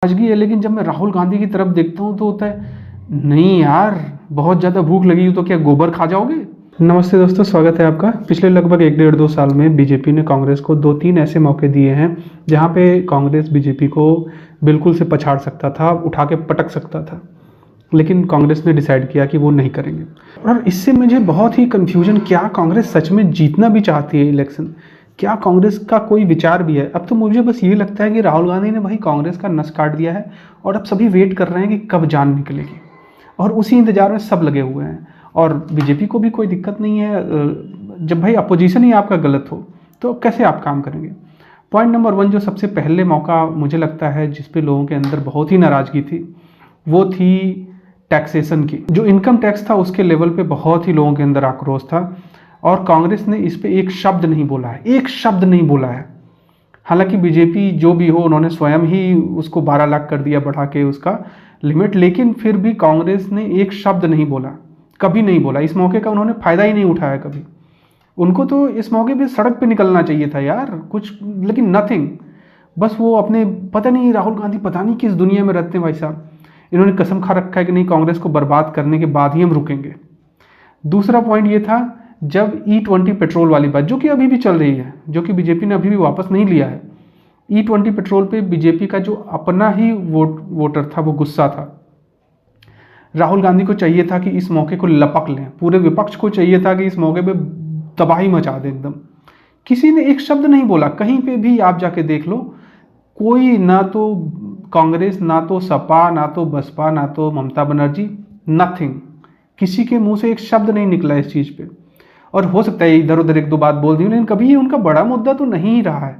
नाराजगी है, लेकिन जब मैं राहुल गांधी की तरफ देखता हूँ तो होता है नहीं यार, बहुत ज़्यादा भूख लगी हो तो क्या गोबर खा जाओगे। नमस्ते दोस्तों, स्वागत है आपका। पिछले लगभग 1 डेढ़ 2 साल में बीजेपी ने कांग्रेस को 2-3 ऐसे मौके दिए हैं जहां पे कांग्रेस बीजेपी को बिल्कुल से पछाड़ सकता था, उठा के पटक सकता था, लेकिन कांग्रेस ने डिसाइड किया कि वो नहीं करेंगे। और इससे मुझे बहुत ही कन्फ्यूजन, क्या कांग्रेस सच में जीतना भी चाहती है इलेक्शन? क्या कांग्रेस का कोई विचार भी है? अब तो मुझे बस ये लगता है कि राहुल गांधी ने भाई कांग्रेस का नस काट दिया है और अब सभी वेट कर रहे हैं कि कब जान निकलेगी, और उसी इंतजार में सब लगे हुए हैं। और बीजेपी को भी कोई दिक्कत नहीं है। जब भाई अपोजिशन ही आपका गलत हो तो कैसे आप काम करेंगे? पॉइंट नंबर 1, जो सबसे पहले मौका मुझे लगता है जिस पे लोगों के अंदर बहुत ही नाराज़गी थी, वो थी टैक्सेशन की। जो इनकम टैक्स था उसके लेवल पे बहुत ही लोगों के अंदर आक्रोश था, और कांग्रेस ने इस पे एक शब्द नहीं बोला है, एक शब्द नहीं बोला है। हालांकि बीजेपी जो भी हो, उन्होंने स्वयं ही उसको 12 लाख कर दिया बढ़ा के उसका लिमिट, लेकिन फिर भी कांग्रेस ने एक शब्द नहीं बोला, कभी नहीं बोला। इस मौके का उन्होंने फायदा ही नहीं उठाया कभी। उनको तो इस मौके पे सड़क पे निकलना चाहिए था यार कुछ, लेकिन नथिंग। बस वो अपने, पता नहीं राहुल गांधी पता नहीं किस दुनिया में रहते हैं भाई साहब। इन्होंने कसम खा रखा है कि नहीं, कांग्रेस को बर्बाद करने के बाद ही हम रुकेंगे। दूसरा पॉइंट ये था, जब E20 पेट्रोल वाली बात, जो कि अभी भी चल रही है, जो कि बीजेपी ने अभी भी वापस नहीं लिया है, E20 पेट्रोल पे बीजेपी का जो अपना ही वोटर था वो गुस्सा था। राहुल गांधी को चाहिए था कि इस मौके को लपक लें, पूरे विपक्ष को चाहिए था कि इस मौके पे तबाही मचा दें एकदम। किसी ने एक शब्द नहीं बोला, कहीं पे भी आप जाके देख लो, कोई, ना तो कांग्रेस, ना तो सपा, ना तो बसपा, ना तो ममता बनर्जी, नथिंग। किसी के मुंह से एक शब्द नहीं निकला इस चीज़ पे। और हो सकता है इधर उधर 1-2 बात बोल दी, लेकिन कभी ये उनका बड़ा मुद्दा तो नहीं ही रहा है।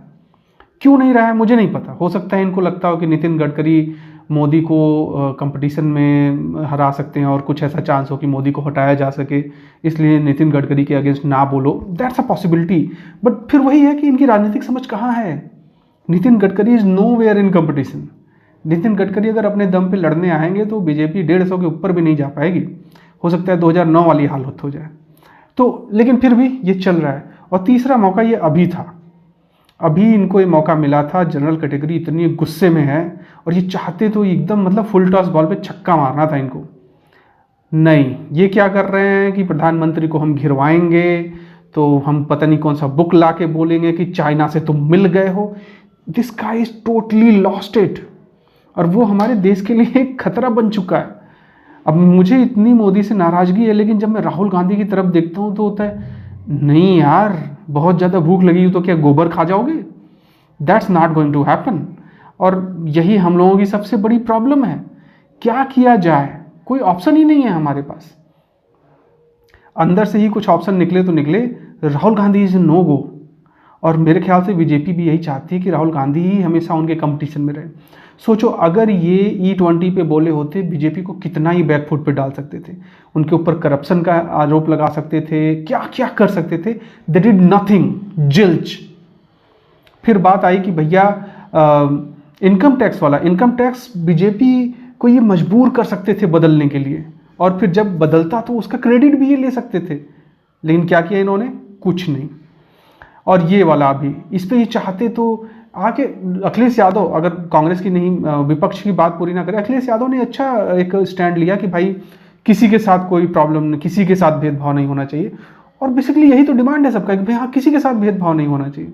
क्यों नहीं रहा है मुझे नहीं पता। हो सकता है इनको लगता हो कि नितिन गडकरी मोदी को कंपटीशन में हरा सकते हैं और कुछ ऐसा चांस हो कि मोदी को हटाया जा सके, इसलिए नितिन गडकरी के अगेंस्ट ना बोलो। That's a possibility. बट फिर वही है कि इनकी राजनीतिक समझ कहाँ है। Nitin Gadkari is nowhere in competition. Nitin Gadkari अगर अपने दम पे लड़ने आएंगे तो बीजेपी 150 के ऊपर भी नहीं जा पाएगी। हो सकता है 2009 वाली हालत हो जाए तो, लेकिन फिर भी ये चल रहा है। और तीसरा मौका ये अभी था, अभी इनको ये मौका मिला था। जनरल कैटेगरी इतनी गुस्से में है और ये चाहते तो एकदम, मतलब फुल टॉस बॉल पे छक्का मारना था इनको। नहीं, ये क्या कर रहे हैं कि प्रधानमंत्री को हम घिरवाएंगे तो हम पता नहीं कौन सा बुक ला के बोलेंगे कि चाइना से तुम मिल गए हो। This guy is totally lost it, और वो हमारे देश के लिए एक खतरा बन चुका है। अब मुझे इतनी मोदी से नाराज़गी है, लेकिन जब मैं राहुल गांधी की तरफ देखता हूँ तो होता है नहीं यार, बहुत ज़्यादा भूख लगी हो तो क्या गोबर खा जाओगे। That's not going to happen. और यही हम लोगों की सबसे बड़ी प्रॉब्लम है। क्या किया जाए, कोई ऑप्शन ही नहीं है हमारे पास। अंदर से ही कुछ ऑप्शन निकले तो निकले। राहुल गांधी इज नो गो, और मेरे ख्याल से बीजेपी भी यही चाहती है कि राहुल गांधी ही हमेशा उनके कंपटीशन में रहे। सोचो, अगर ये E20 पे बोले होते, बीजेपी को कितना ही बैकफुट पे डाल सकते थे, उनके ऊपर करप्शन का आरोप लगा सकते थे, क्या क्या कर सकते थे। They did nothing, zilch. फिर बात आई कि भैया इनकम टैक्स वाला, इनकम टैक्स बीजेपी को ये मजबूर कर सकते थे बदलने के लिए, और फिर जब बदलता तो उसका क्रेडिट भी ये ले सकते थे। लेकिन क्या किया इन्होंने? कुछ नहीं। और ये वाला भी, इस पे ये चाहते तो आके अखिलेश यादव, अगर कांग्रेस की नहीं, विपक्ष की बात पूरी ना करे, अखिलेश यादव ने अच्छा एक स्टैंड लिया कि भाई किसी के साथ कोई प्रॉब्लम नहीं, किसी के साथ भेदभाव नहीं होना चाहिए। और बेसिकली यही तो डिमांड है सबका कि भाई हाँ, किसी के साथ भेदभाव नहीं होना चाहिए।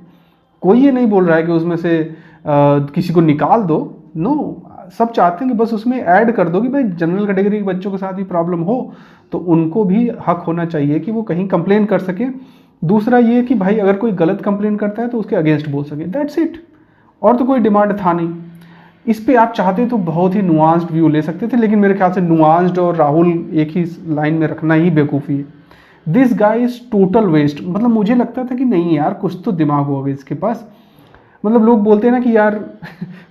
कोई ये नहीं बोल रहा है कि उसमें से किसी को निकाल दो। नो, सब चाहते हैं कि बस उसमें ऐड कर दो कि भाई जनरल कैटेगरी के बच्चों के साथ भी प्रॉब्लम हो तो उनको भी हक होना चाहिए कि वो कहीं कंप्लेन कर सके। दूसरा ये कि भाई अगर कोई गलत कंप्लेन करता है तो उसके अगेंस्ट बोल सके। That's it. और तो कोई डिमांड था नहीं। इस पे आप चाहते तो बहुत ही नुआंस्ड व्यू ले सकते थे, लेकिन मेरे ख्याल से नुआंस्ड और राहुल एक ही लाइन में रखना ही बेवकूफ़ी है। This guy is total waste. मतलब मुझे लगता था कि नहीं यार, कुछ तो दिमाग होगा इसके पास। मतलब लोग बोलते हैं ना कि यार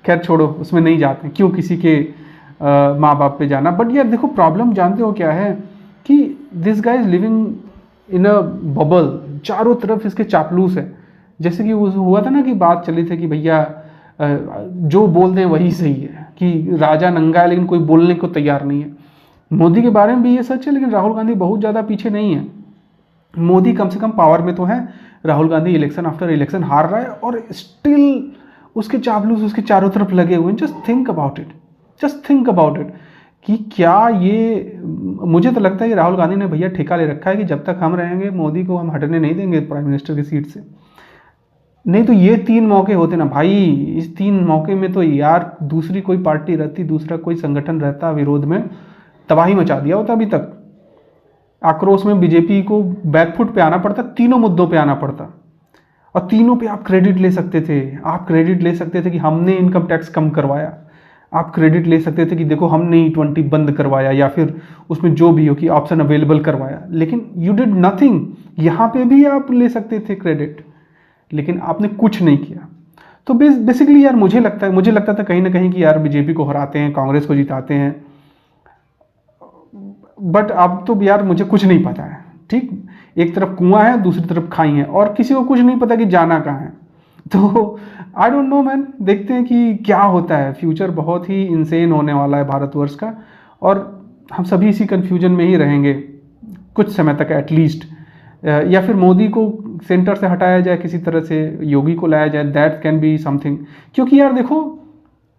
खैर छोड़ो, उसमें नहीं जाते, क्यों किसी के माँ बाप पे जाना। बट यार देखो, प्रॉब्लम जानते हो क्या है कि this guy is living in a bubble. चारों तरफ इसके चापलूस है। जैसे कि वो हुआ था ना कि बात चली थी कि भैया जो बोल दें वही सही है, कि राजा नंगा है लेकिन कोई बोलने को तैयार नहीं है। मोदी के बारे में भी ये सच है, लेकिन राहुल गांधी बहुत ज़्यादा पीछे नहीं है। मोदी कम से कम पावर में तो है, Rahul Gandhi election after election हार रहा है और स्टिल उसके चापलूस उसके चारों तरफ लगे हुए हैं। Just think about it, just think about it कि क्या ये, मुझे तो लगता है कि राहुल गांधी ने भैया ठेका ले रखा है कि जब तक हम रहेंगे मोदी को हम हटने नहीं देंगे प्राइम मिनिस्टर की सीट से। नहीं तो ये 3 मौके होते ना भाई, इस 3 मौके में तो यार दूसरी कोई पार्टी रहती, दूसरा कोई संगठन रहता विरोध में, तबाही मचा दिया होता अभी तक। आक्रोश में बीजेपी को बैकफुट पे आना पड़ता, तीनों मुद्दों पे आना पड़ता, और तीनों पे आप क्रेडिट ले सकते थे। आप क्रेडिट ले सकते थे कि हमने इनकम टैक्स कम करवाया, आप क्रेडिट ले सकते थे कि देखो हमने E20 बंद करवाया, या फिर उसमें जो भी हो कि ऑप्शन अवेलेबल करवाया, लेकिन यू डिड नथिंग। यहाँ पे भी आप ले सकते थे क्रेडिट, लेकिन आपने कुछ नहीं किया। तो बेसिकली यार मुझे लगता था कहीं ना कहीं कि यार बीजेपी को हराते हैं, कांग्रेस को जिताते हैं, बट अब तो यार मुझे कुछ नहीं पता है। ठीक, एक तरफ कुआं है, दूसरी तरफ खाई है, और किसी को कुछ नहीं पता कि जाना कहाँ है। तो आई डोंट नो मैन, देखते हैं कि क्या होता है। फ्यूचर बहुत ही इंसेन होने वाला है भारतवर्ष का, और हम सभी इसी कन्फ्यूजन में ही रहेंगे कुछ समय तक एटलीस्ट। या फिर मोदी को सेंटर से हटाया जाए किसी तरह से, योगी को लाया जाए, दैट कैन बी समथिंग। क्योंकि यार देखो,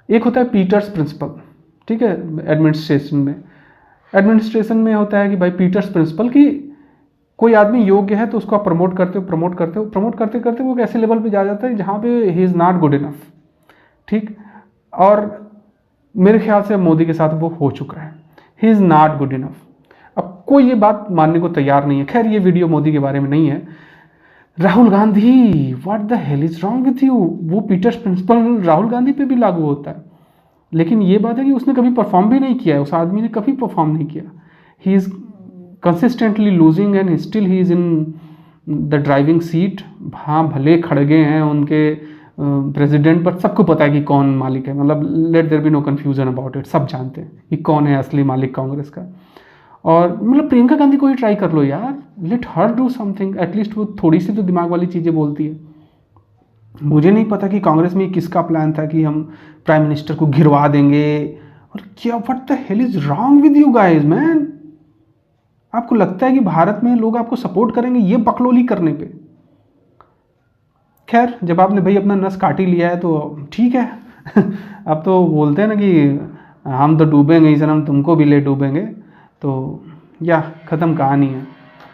एक होता है पीटर्स प्रिंसिपल, ठीक है, एडमिनिस्ट्रेशन में होता है कि भाई पीटर्स प्रिंसिपल, कि कोई आदमी योग्य है तो उसको आप प्रमोट करते करते करते वो एक ऐसे लेवल पे जा जाता है जहाँ पे he is not good enough. ठीक, और मेरे ख्याल से मोदी के साथ वो हो चुका है, he is not good enough. अब कोई ये बात मानने को तैयार नहीं है। खैर, ये वीडियो मोदी के बारे में नहीं है। Rahul Gandhi, what the hell is wrong with you. वो पीटर्स प्रिंसिपल राहुल गांधी पे भी लागू होता है, लेकिन ये बात है कि उसने कभी परफॉर्म भी नहीं किया है, उस आदमी ने कभी परफॉर्म नहीं किया। He is consistently losing and still he is in the driving seat. हाँ, भले खड़गे हैं उनके प्रेसिडेंट, पर सबको पता है कि कौन मालिक है। मतलब let there be no confusion about it, सब जानते हैं कि कौन है असली मालिक कांग्रेस का। और मतलब प्रियंका गांधी को ही ट्राई कर लो यार, let her do something, at least वो थोड़ी सी तो दिमाग वाली चीज़ें बोलती है। मुझे नहीं पता कि कांग्रेस में किसका प्लान था कि हम प्राइम मिनिस्टर को घिरवा देंगे, और क्या, what the hell is wrong with you guys man. आपको लगता है कि भारत में लोग आपको सपोर्ट करेंगे ये बकलोली करने पे? खैर, जब आपने भाई अपना नस काट ही लिया है तो ठीक है। अब तो बोलते हैं ना कि हम तो डूबेंगे ही सनम, तुमको भी ले डूबेंगे। तो या ख़त्म कहानी है।